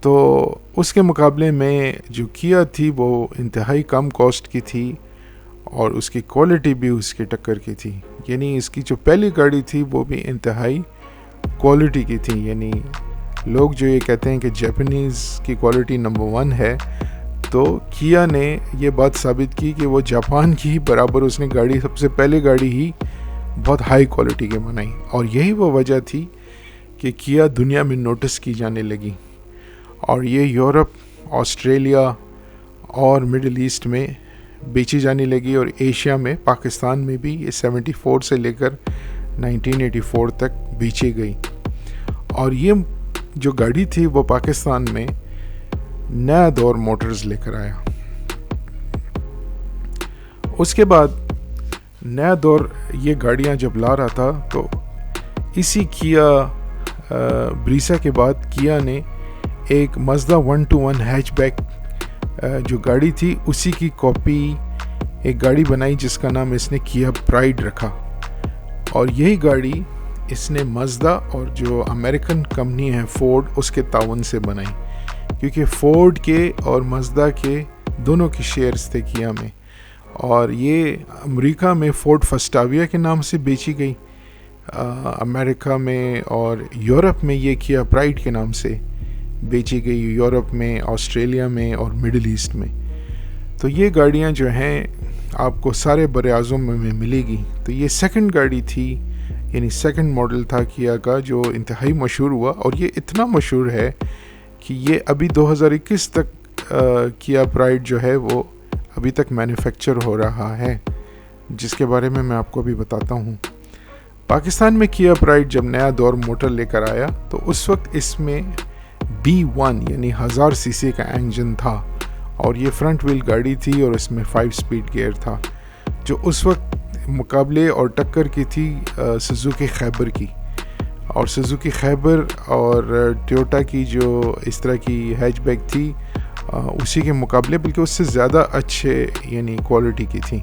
تو اس کے مقابلے میں جو کیا تھی وہ انتہائی کم کاسٹ کی تھی اور اس کی کوالٹی بھی اس کی ٹکر کی تھی. یعنی اس کی جو پہلی گاڑی تھی وہ بھی انتہائی کوالٹی کی تھی. یعنی لوگ جو یہ کہتے ہیں کہ جاپنیز کی کوالٹی نمبر 1 ہے، تو کیا نے یہ بات ثابت کی کہ وہ جاپان کی ہی برابر اس نے گاڑی، سب سے پہلے گاڑی ہی بہت ہائی کوالٹی کے بنائی. اور یہی وہ وجہ تھی کہ کیا دنیا میں نوٹس کی جانے لگی، اور یہ یورپ، آسٹریلیا اور مڈل ایسٹ میں بیچی جانے لگی، اور ایشیا میں، پاکستان میں بھی یہ 74 سے لے کر 1984 تک بیچی گئی. اور یہ جو گاڑی تھی وہ پاکستان میں نیا دور موٹرز لے کر آیا. اس کے بعد نیا دور یہ گاڑیاں جب لا رہا تھا تو اسی کیا بریسا کے بعد کیا نے ایک مازدا 121 ہیچ بیک جو گاڑی تھی اسی کی کاپی ایک گاڑی بنائی جس کا نام اس نے کیا پرائڈ رکھا. اور یہی گاڑی اس نے مازدا اور جو امریکن کمپنی ہے فورڈ اس کے تعاون سے بنائی، کیونکہ فورڈ کے اور مازدا کے دونوں کی شیئرز تھے کیا میں. اور یہ امریکہ میں فورڈ فسٹاویا کے نام سے بیچی گئی امریکہ میں، اور یورپ میں یہ کیا پرائڈ کے نام سے بیچی گئی، یورپ میں، آسٹریلیا میں اور مڈل ایسٹ میں. تو یہ گاڑیاں جو ہیں آپ کو سارے بر اعظم میں ملے گی. تو یہ سیکنڈ گاڑی تھی، یعنی سیکنڈ ماڈل تھا کیا کا جو انتہائی مشہور ہوا، اور یہ اتنا مشہور ہے کہ یہ ابھی 2021 تک کیا پرائڈ جو ہے وہ ابھی تک مینوفیکچر ہو رہا ہے، جس کے بارے میں آپ کو بھی بتاتا ہوں. پاکستان میں کیا پرائڈ جب نیا دور موٹر لے کر آیا تو اس وقت اس میں B1 یعنی 1000 سی سی کا انجن تھا، اور یہ فرنٹ ویل گاڑی تھی، اور اس میں 5 سپیڈ گیئر تھا، جو اس وقت مقابلے اور ٹکر کی تھی سوزوکی خیبر کی. اور سوزوکی خیبر اور ٹویوٹا کی جو اس طرح کی ہیچ بیک تھی اسی کے مقابلے بلکہ اس سے زیادہ اچھے یعنی کوالٹی کی تھی.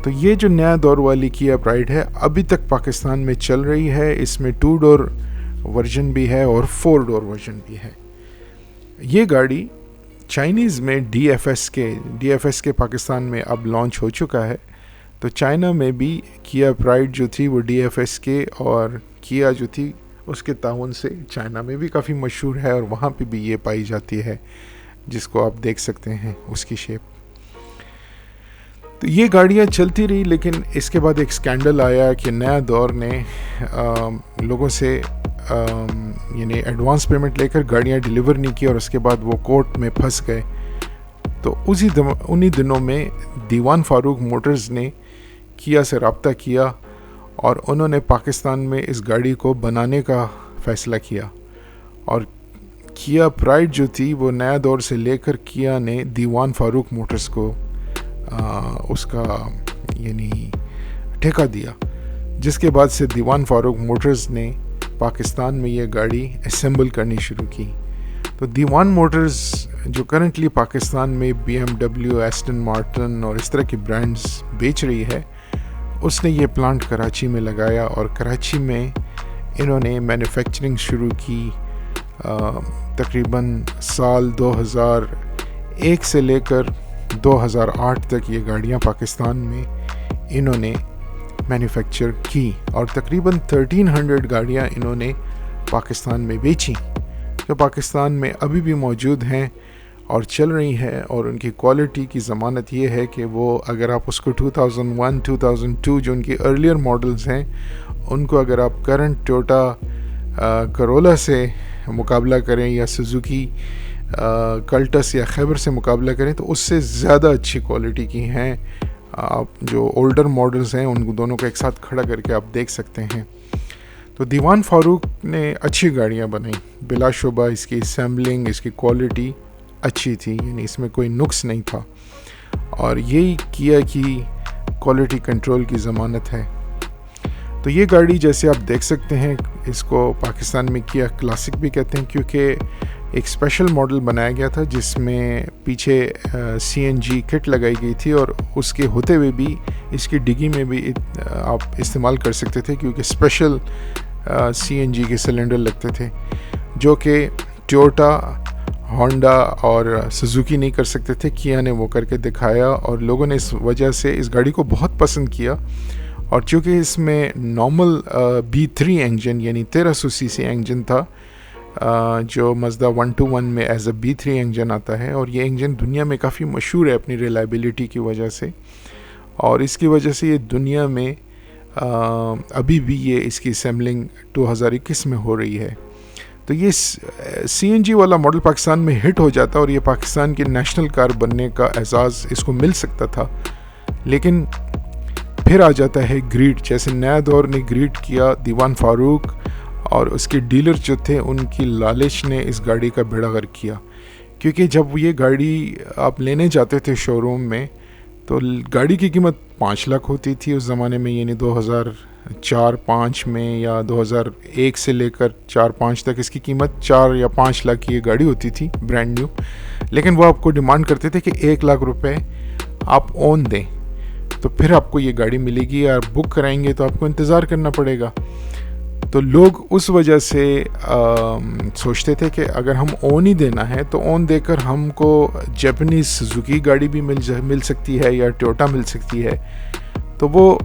تو یہ جو نیا دور والی کیا پرائڈ ہے ابھی تک پاکستان میں چل رہی ہے. اس میں 2 ڈور ورژن بھی ہے اور 4 ڈور ورژن بھی ہے. یہ گاڑی چائنیز میں ڈی ایف ایس کے پاکستان میں اب لانچ ہو چکا ہے. تو چائنا میں بھی کیا پرائڈ جو تھی وہ ڈی ایف ایس کے اور کیا جو تھی اس کے تعاون سے چائنا میں بھی کافی مشہور ہے، اور وہاں پہ بھی یہ پائی جاتی ہے جس کو آپ دیکھ سکتے ہیں اس کی شیپ. تو یہ گاڑیاں چلتی رہی، لیکن اس کے بعد ایک سکینڈل آیا کہ نیا دور نے لوگوں سے یعنی ایڈوانس پیمنٹ لے کر گاڑیاں ڈیلیور نہیں کی، اور اس کے بعد وہ کورٹ میں پھنس گئے. تو انہی دنوں میں دیوان فاروق موٹرز نے کیا سے رابطہ کیا، اور انہوں نے پاکستان میں اس گاڑی کو بنانے کا فیصلہ کیا. اور کیا پرائڈ جو تھی وہ نیا دور سے لے کر کیا نے دیوان فاروق موٹرز کو اس کا یعنی ٹھیکہ دیا، جس کے بعد سے دیوان فاروق موٹرز نے پاکستان میں یہ گاڑی اسمبل کرنی شروع کی. تو دیوان موٹرز جو کرنٹلی پاکستان میں BMW، ایسٹن مارٹن اور اس طرح کی برانڈز بیچ رہی ہے، اس نے یہ پلانٹ کراچی میں لگایا، اور کراچی میں انہوں نے مینوفیکچرنگ شروع کی. تقریباً سال 2001 سے لے کر 2008 تک یہ گاڑیاں پاکستان میں انہوں نے مینوفیکچر کی، اور تقریباً 1300 گاڑیاں انہوں نے پاکستان میں بیچی، جو پاکستان میں ابھی بھی موجود ہیں اور چل رہی ہیں. اور ان کی کوالٹی کی ضمانت یہ ہے کہ وہ اگر آپ اس کو 2001 2002 جو ان کی ارلیئر ماڈلز ہیں ان کو اگر آپ کرنٹ ٹویوٹا کرولا سے مقابلہ کریں یا سوزوکی کلٹس یا خیبر سے مقابلہ کریں تو اس سے زیادہ اچھی کوالٹی کی ہیں. آپ جو اولڈر ماڈلز ہیں ان کو دونوں کو ایک ساتھ کھڑا کر کے آپ دیکھ سکتے ہیں. تو دیوان فاروق نے اچھی گاڑیاں بنائیں، بلا شبہ اس کی اسمبلنگ، اس کی کوالٹی اچھی تھی، یعنی اس میں کوئی نقص نہیں تھا، اور یہی کیا کی کوالٹی کنٹرول کی ضمانت ہے. تو یہ گاڑی جیسے آپ دیکھ سکتے ہیں اس کو پاکستان میں کیا کلاسک بھی کہتے ہیں، کیونکہ ایک اسپیشل ماڈل بنایا گیا تھا جس میں پیچھے CNG کٹ لگائی گئی تھی، اور اس کے ہوتے ہوئے بھی اس کی ڈگی میں بھی آپ استعمال کر سکتے تھے، کیونکہ اسپیشل CNG کے سلنڈر لگتے تھے جو کہ ٹویوٹا، ہونڈا اور سوزوکی نہیں کر سکتے تھے، کیا نے وہ کر کے دکھایا اور لوگوں نے اس وجہ سے اس گاڑی کو بہت پسند کیا. اور چونکہ اس میں نارمل B3 انجن یعنی 1300 سی سی انجن تھا جو مزدا 121 میں ایز اے B3 انجن آتا ہے، اور یہ انجن دنیا میں کافی مشہور ہے اپنی ریلائبلٹی کی وجہ سے، اور اس کی وجہ سے یہ دنیا میں ابھی بھی یہ اس کی اسمبلنگ 2021 میں ہو رہی ہے. تو یہ CNG والا ماڈل پاکستان میں ہٹ ہو جاتا اور یہ پاکستان کی نیشنل کار بننے کا اعزاز اس کو مل سکتا تھا، لیکن پھر آ جاتا ہے گریڈ. جیسے نیا دور نے گریڈ کیا، دیوان فاروق اور اس کے ڈیلر جو تھے ان کی لالچ نے اس گاڑی کا بیڑا غرق کیا. کیونکہ جب یہ گاڑی آپ لینے جاتے تھے شو روم میں تو گاڑی کی قیمت 5 لاکھ ہوتی تھی اس زمانے میں، یعنی 2004-05 میں یا 2001 سے لے کر 4-5 تک اس کی قیمت 4 یا 5 لاکھ کی یہ گاڑی ہوتی تھی برانڈ نیو. لیکن وہ آپ کو ڈیمانڈ کرتے تھے کہ 1 لاکھ روپے آپ اون دیں تو پھر آپ کو یہ گاڑی ملے گی، اور بک کرائیں گے تو آپ کو انتظار کرنا پڑے گا. تو لوگ اس وجہ سے سوچتے تھے کہ اگر ہم اون ہی دینا ہے تو اون دے کر ہم کو جاپنیز سوزوکی گاڑی بھی مل سکتی ہے یا ٹویوٹا مل سکتی ہے. تو وہ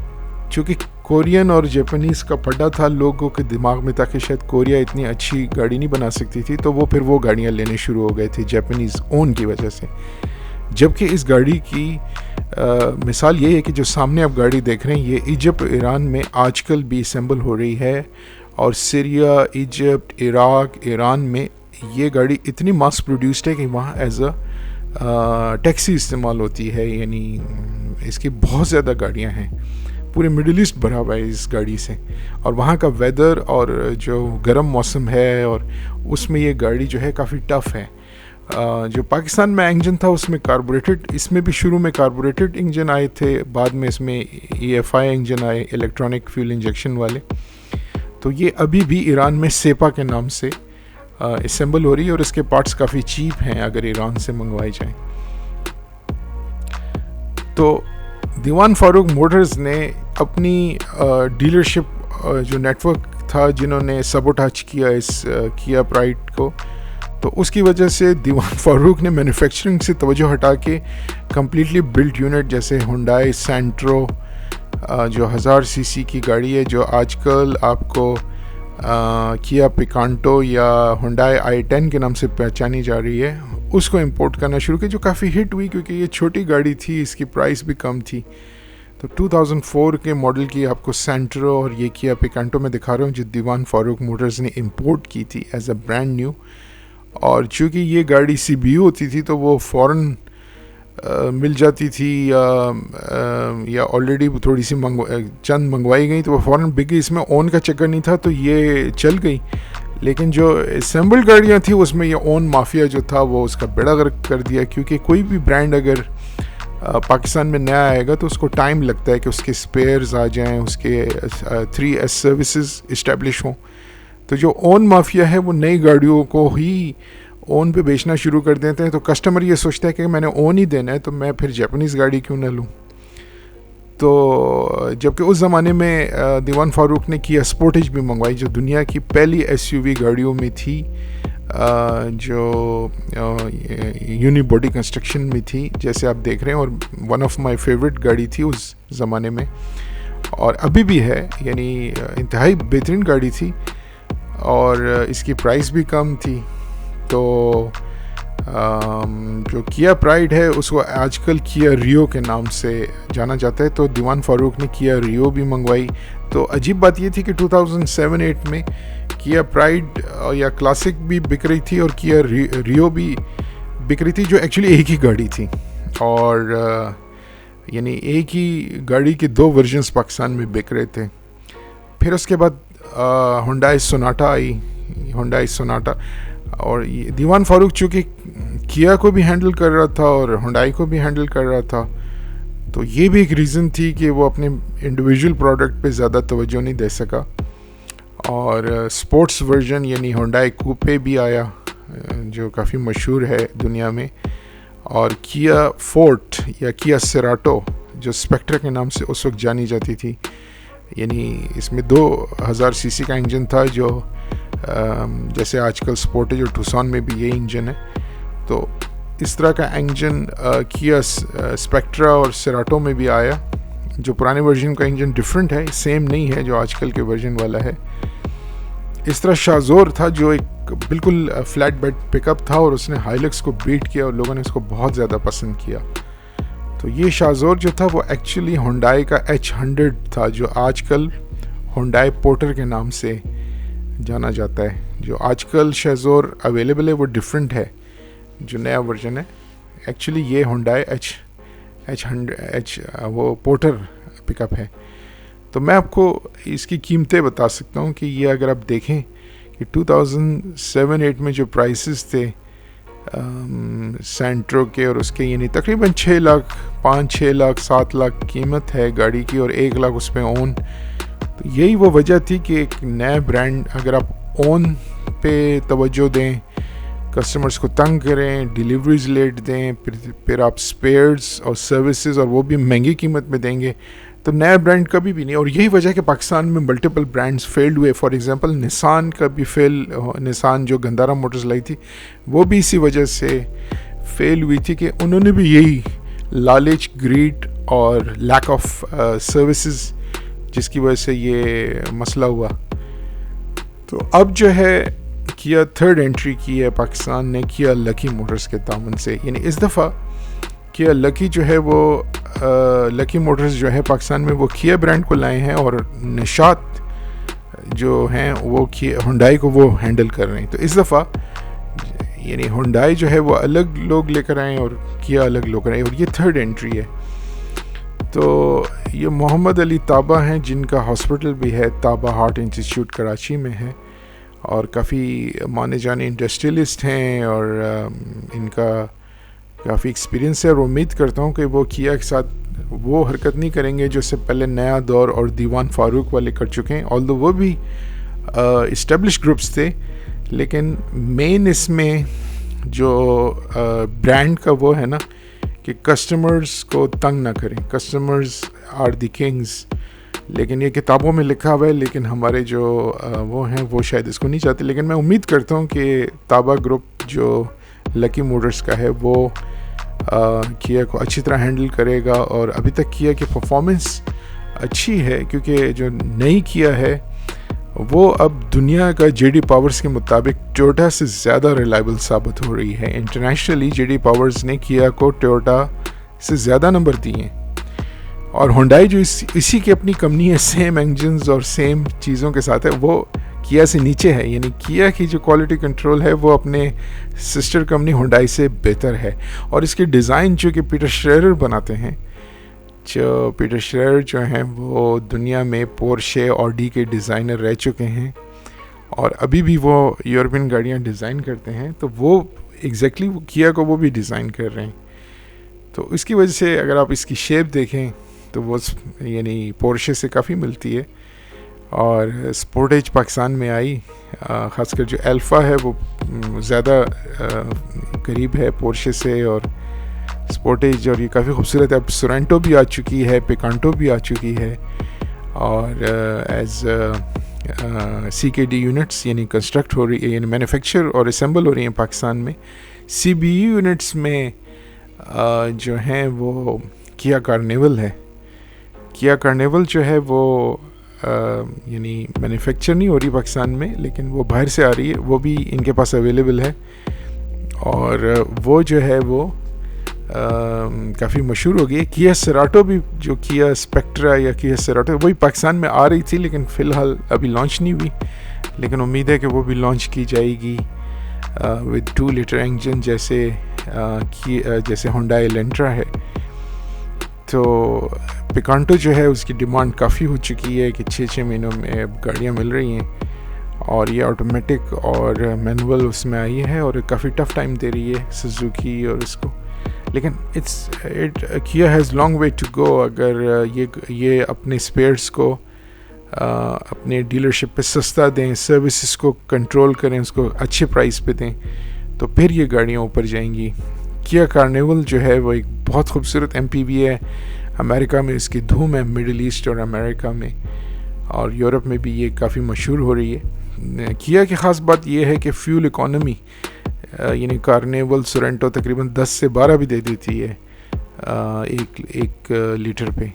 چونکہ کورین اور جاپنیز کا پڑا تھا لوگوں کے دماغ میں، تاکہ شاید کوریا اتنی اچھی گاڑی نہیں بنا سکتی تھی، تو وہ پھر وہ گاڑیاں لینے شروع ہو گئے تھے جاپنیز اون کی وجہ سے. جبکہ اس گاڑی کی مثال یہ ہے کہ جو سامنے آپ گاڑی دیکھ رہے ہیں یہ ایجپٹ ایران میں آج کل بھی اسمبل ہو رہی ہے، اور سیریا، ایجپٹ، عراق، ایران میں یہ گاڑی اتنی ماس پروڈیوسڈ ہے کہ وہاں ایز اے ٹیکسی استعمال ہوتی ہے. یعنی اس کی بہت زیادہ گاڑیاں ہیں، پورے مڈل ایسٹ بھرا ہوا ہے اس گاڑی سے. اور وہاں کا ویدر اور جو گرم موسم ہے اور اس میں یہ گاڑی جو ہے کافی ٹف ہے. جو پاکستان میں انجن تھا اس میں کاربوریٹڈ، اس میں بھی شروع میں کاربوریٹڈ انجن آئے تھے، بعد میں اس میں EFI انجن آئے، الیکٹرانک فیول انجیکشن والے. تو یہ ابھی بھی ایران میں سیپا کے نام سے اسمبل ہو رہی ہے، اور اس کے پارٹس کافی چیپ ہیں اگر ایران سے منگوائے جائیں. تو دیوان فاروق موٹرز نے اپنی ڈیلرشپ جو نیٹ ورک تھا جنہوں نے سبوٹاج کیا اس کیا پرائڈ کو، تو اس کی وجہ سے دیوان فاروق نے مینوفیکچرنگ سے توجہ ہٹا کے کمپلیٹلی بلٹ یونٹ جیسے ہونڈائی سینٹرو جو 1000 سی سی کی گاڑی ہے، جو آج کل آپ کو کیا پیکانٹو یا ہونڈائی i10 کے نام سے پہچانی جا رہی ہے، اس کو امپورٹ کرنا شروع کیا، جو کافی ہٹ ہوئی کیونکہ یہ چھوٹی گاڑی تھی، اس کی پرائس بھی کم تھی. تو 2004 کے ماڈل کی آپ کو سینٹرو اور یہ کیا پیکانٹو میں دکھا رہا ہوں جو دیوان فاروق موٹرز نے امپورٹ کی تھی ایز اے برانڈ نیو. اور چونکہ یہ گاڑی CBU ہوتی تھی تو وہ فوراً مل جاتی تھی یا آلریڈی تھوڑی سی چند منگوائی گئی تو وہ فوراً بک گئی. اس میں اون کا چکر نہیں تھا تو یہ چل گئی. لیکن جو اسمبل گاڑیاں تھیں اس میں یہ اون مافیا جو تھا وہ اس کا بیڑا غرق کر دیا، کیونکہ کوئی بھی برانڈ اگر پاکستان میں نیا آئے گا تو اس کو ٹائم لگتا ہے کہ اس کے سپیئرز آ جائیں، اس کے 3S سروسز اسٹیبلش ہوں. تو جو اون مافیا ہے وہ نئی گاڑیوں کو ہی اون پہ بیچنا شروع کر دیتے ہیں. تو کسٹمر یہ سوچتا ہے کہ میں نے اون ہی دینا ہے تو میں پھر جاپنیز گاڑی کیوں نہ لوں. تو جبکہ اس زمانے میں دیوان فاروق نے کیا سپورٹیج بھی منگوائی جو دنیا کی پہلی SUV گاڑیوں میں تھی، جو یونی باڈی کنسٹرکشن میں تھی جیسے آپ دیکھ رہے ہیں، اور ون آف مائی فیوریٹ گاڑی تھی اس زمانے میں اور ابھی بھی ہے. یعنی انتہائی بہترین گاڑی تھی اور اس کی پرائس بھی کم تھی. تو جو کیا پرائڈ ہے اس کو آج کل کیا ریو کے نام سے جانا جاتا ہے. تو دیوان فاروق نے کیا ریو بھی منگوائی. تو عجیب بات یہ تھی کہ 2007-08 میں کیا پرائڈ یا کلاسک بھی بک رہی تھی اور کیا ریو بھی بک رہی تھی، جو ایکچولی ایک ہی گاڑی تھی. اور یعنی ایک ہی گاڑی کے 2 ورژنز پاکستان میں بک رہے تھے. پھر اس کے بعد ہونڈائی سوناٹا آئی، ہونڈائی سوناٹا. اور دیوان فاروق چونکہ کیا کو بھی ہینڈل کر رہا تھا اور ہونڈائی کو بھی ہینڈل کر رہا تھا، تو یہ بھی ایک ریزن تھی کہ وہ اپنے انڈیویجول پروڈکٹ پہ زیادہ توجہ نہیں دے سکا. اور سپورٹس ورژن یعنی ہونڈائی کوپے بھی آیا جو کافی مشہور ہے دنیا میں. اور کیا فورٹ یا کیا سیراٹو جو اسپیکٹر کے نام سے اس وقت جانی جاتی تھی، یعنی اس میں 2000 سی سی کا انجن تھا جو جیسے آج کل سپورٹیج اور ٹوسان میں بھی یہی انجن ہے. تو اس طرح کا انجن کیا اسپیکٹرا اور سیراٹو میں بھی آیا. جو پرانے ورژن کا انجن ڈیفرنٹ ہے, سیم نہیں ہے جو آج کل کے ورژن والا ہے. اس طرح شازور تھا جو ایک بالکل فلیٹ بیڈ پک اپ تھا, اور اس نے ہائیلکس کو بیٹ کیا اور لوگوں نے اس کو بہت زیادہ پسند کیا. تو یہ شازور جو تھا وہ ایکچولی ہونڈائی کا H100 تھا, جو آج کل ہونڈائی پورٹر کے نام سے جانا جاتا ہے. جو آج کل شازور اویلیبل ہے وہ ڈیفرنٹ ہے, جو نیا ورژن ہے. ایکچولی یہ ہونڈائی H100 وہ پورٹر پک اپ ہے. تو میں آپ کو اس کی قیمتیں بتا سکتا ہوں کہ یہ اگر آپ دیکھیں کہ 2007-8 میں جو پرائسز تھے سینٹرو کے اور اس کے, یعنی تقریباً 6 لاکھ 5-6 لاکھ 7 لاکھ قیمت ہے گاڑی کی, اور 1 لاکھ اس پہ اون. تو یہی وہ وجہ تھی کہ ایک نیا برانڈ اگر آپ اون پہ توجہ دیں, کسٹمرز کو تنگ کریں, ڈیلیوریز لیٹ دیں, پھر آپ اسپیئرز اور سروسز اور وہ بھی مہنگی قیمت میں دیں گے, تو نیا برانڈ کبھی بھی نہیں. اور یہی وجہ کہ پاکستان میں ملٹیپل برانڈز فیلڈ ہوئے. فار ایگزامپل نسان کا بھی نسان جو گندارا موٹرز لائی تھی وہ بھی اسی وجہ سے فیل ہوئی تھی کہ انہوں نے بھی یہی لالچ, گریڈ اور لیک آف سروسز, جس کی وجہ سے یہ مسئلہ ہوا. تو اب جو ہے کیا تھرڈ انٹری کی ہے پاکستان نے کیا لکی موٹرز کے تعاون سے. یعنی اس دفعہ کیا لکی جو ہے وہ لکی موٹرز جو ہے پاکستان میں وہ کیا برانڈ کو لائے ہیں, اور نشات جو ہیں وہ ہونڈائی کو وہ ہینڈل کر رہے ہیں. تو اس دفعہ یعنی ہونڈائی جو ہے وہ الگ لوگ لے کر آئے اور کیا الگ لوگ آئے, اور یہ تھرڈ انٹری ہے. تو یہ محمد علی طابہ ہیں جن کا ہاسپٹل بھی ہے, طابہ ہارٹ انسٹیٹیوٹ کراچی میں ہے, اور کافی مانے جانے انڈسٹریلسٹ ہیں, اور ان کا کافی ایکسپیرینس ہے. اور امید کرتا ہوں کہ وہ کیا کے ساتھ وہ حرکت نہیں کریں گے جو اس سے پہلے نیا دور اور دیوان فاروق والے کر چکے ہیں. آلدو وہ بھی اسٹیبلش گروپس تھے, لیکن مین اس میں جو برانڈ کا وہ ہے نا کہ کسٹمرز کو تنگ نہ کریں, کسٹمرز آر دی کنگز. لیکن یہ کتابوں میں لکھا ہوا ہے, لیکن ہمارے جو وہ ہیں وہ شاید اس کو نہیں چاہتے. لیکن میں امید کرتا ہوں کہ طابہ گروپ جو لکی موٹرز کا ہے وہ کیا کو اچھی طرح ہینڈل کرے گا. اور ابھی تک کیا کی پرفارمنس اچھی ہے, کیونکہ جو نئی کیا ہے وہ اب دنیا کا جے ڈی پاورز کے مطابق ٹویوٹا سے زیادہ ریلائبل ثابت ہو رہی ہے. انٹرنیشنلی جے ڈی پاورز نے کیا کو ٹویوٹا سے زیادہ نمبر دیے ہیں, اور ہونڈائی جو اسی کی اپنی کمپنی ہے, سیم انجنز اور سیم چیزوں کے ساتھ ہے, وہ کیا سے نیچے ہے. یعنی کیا کی جو کوالٹی کنٹرول ہے وہ اپنے سسٹر کمپنی ہونڈائی سے بہتر ہے. اور اس کے ڈیزائن جو کہ پیٹر شریرر بناتے ہیں, جو پیٹر شریرر جو ہیں وہ دنیا میں پورشے آڈی کے ڈیزائنر رہ چکے ہیں, اور ابھی بھی وہ یورپین گاڑیاں ڈیزائن کرتے ہیں. تو وہ ایگزیکٹلی وہ کیا کو وہ بھی ڈیزائن کر رہے ہیں. تو اس کی وجہ سے اگر آپ اس کی شیپ دیکھیں تو وہ یعنی پورشے سے کافی ملتی ہے. اور سپورٹیج پاکستان میں آئی, خاص کر جو الفا ہے وہ زیادہ قریب ہے پورشے سے, اور سپورٹیج, اور یہ کافی خوبصورت ہے. اب سورینٹو بھی آ چکی ہے, پیکانٹو بھی آ چکی ہے, اور ایز سی کے ڈی یونٹس یعنی کنسٹرکٹ ہو رہی ہے, یعنی مینوفیکچر اور اسمبل ہو رہی ہیں پاکستان میں. سی بی یو یونٹس میں جو ہیں وہ کیا کارنیول ہے. کیا کارنیول جو ہے وہ یعنی مینوفیکچر نہیں ہو رہی پاکستان میں, لیکن وہ باہر سے آ رہی ہے, وہ بھی ان کے پاس اویلیبل ہے. اور وہ جو ہے وہ کافی مشہور ہو گئی. کیا سیراٹو بھی, جو کیا اسپیکٹرا یا کیا سیراٹو, وہی پاکستان میں آ رہی تھی لیکن فی الحال ابھی لانچ نہیں ہوئی, لیکن امید ہے کہ وہ بھی لانچ کی جائے گی ود 2 لیٹر انجن جیسے ہونڈائی الینٹرا ہے. تو پیکانٹو جو ہے اس کی ڈیمانڈ کافی ہو چکی ہے کہ 6 مہینوں میں اب گاڑیاں مل رہی ہیں, اور یہ آٹومیٹک اور مینول اس میں آئی ہے, اور کافی ٹف ٹائم دے رہی ہے سوزوکی اور اس کو. لیکن کیا has long way to go. اگر یہ اپنے اسپیئرس کو اپنے ڈیلرشپ پہ سستا دیں, سروسز کو کنٹرول کریں, اس کو اچھے پرائس پہ دیں, تو پھر یہ گاڑیاں اوپر جائیں گی. کیا کارنیول جو ہے وہ ایک بہت خوبصورت ایم پی وی ہے. امریکہ میں اس کی دھوم ہے, مڈل ایسٹ اور امریکہ میں. اور یورپ میں بھی یہ کافی مشہور ہو رہی ہے. کیا کی خاص بات یہ ہے کہ فیول اکانومی یعنی کارنیول سورنٹو تقریباً 10 سے 12 بھی دے دیتی ہے ایک لیٹر پہ,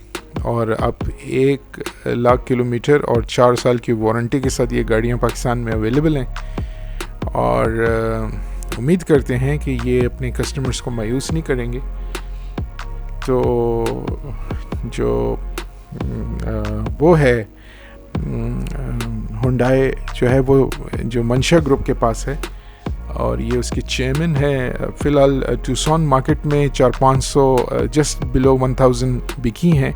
اور اب 1,00,000 کلومیٹر اور 4 سال کی وارنٹی کے ساتھ یہ گاڑیاں پاکستان میں اویلیبل ہیں, اور امید کرتے ہیں کہ یہ اپنے کسٹمرز کو مایوس نہیں کریں گے. تو جو وہ ہے ہنڈائی جو ہے وہ جو منشا گروپ کے پاس ہے, اور یہ اس کی چیئرمین ہے. فی الحال ٹوسون مارکیٹ میں 400-500 جسٹ بلو 1000 بکی ہیں.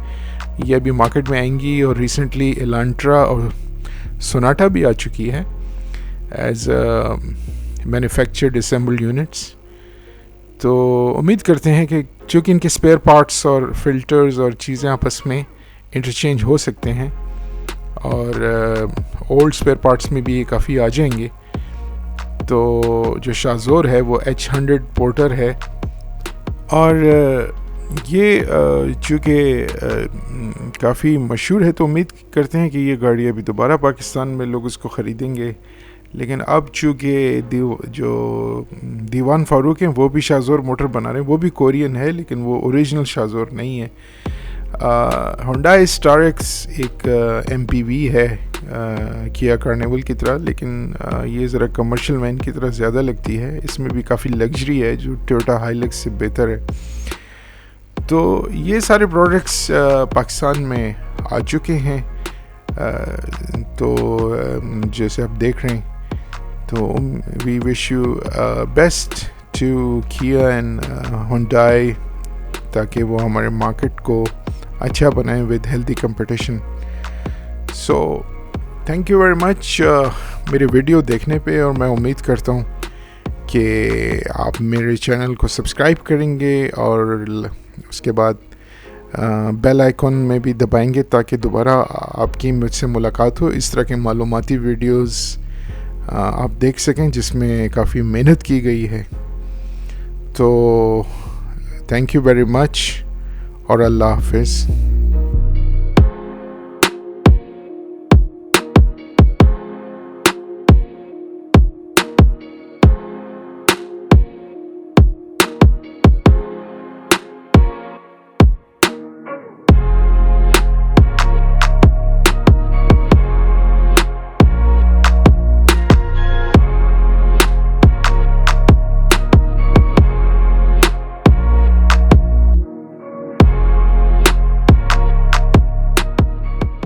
یہ ابھی مارکیٹ میں آئیں گی, اور ریسنٹلی الانٹرا اور سوناٹا بھی آ چکی ہے ایز مینوفیکچرڈ اسمبلڈ یونٹس. تو امید کرتے ہیں کہ چونکہ ان کے اسپیئر پارٹس اور فلٹرز اور چیزیں آپس میں انٹرچینج ہو سکتے ہیں, اور اولڈ اسپیئر پارٹس میں بھی یہ کافی آ جائیں گے. تو جو شازور ہے وہ H100 پورٹر ہے, اور یہ چونکہ کافی مشہور ہے تو امید کرتے ہیں کہ یہ گاڑی ابھی دوبارہ پاکستان میں لوگ اس کو خریدیں گے. لیکن اب چونکہ جو دیوان فاروق ہیں وہ بھی شازور موٹر بنا رہے ہیں, وہ بھی کورین ہے لیکن وہ اوریجنل شازور نہیں ہے. ہنڈائی اسٹار ایکس ایک MPV ہے کیا کارنیول کی طرح, لیکن یہ ذرا کمرشل وین کی طرح زیادہ لگتی ہے. اس میں بھی کافی لگژری ہے جو ٹویوٹا ہائیلکس سے بہتر ہے. تو یہ سارے پروڈکٹس پاکستان میں آ چکے ہیں. تو جیسے آپ دیکھ رہے ہیں, تو وی وش یو بیسٹ ٹو کیا اینڈ ہنڈائی, تاکہ وہ ہمارے مارکیٹ کو اچھا بنائیں with healthy competition. So thank you very much میرے ویڈیو دیکھنے پہ, اور میں امید کرتا ہوں کہ آپ میرے چینل کو سبسکرائب کریں گے, اور اس کے بعد بیل آئیکن میں بھی دبائیں گے تاکہ دوبارہ آپ کی مجھ سے ملاقات ہو. اس طرح کے معلوماتی ویڈیوز آپ دیکھ سکیں جس میں کافی محنت کی گئی ہے. تو تھینک یو ویری مچ, اور اللہ حافظ.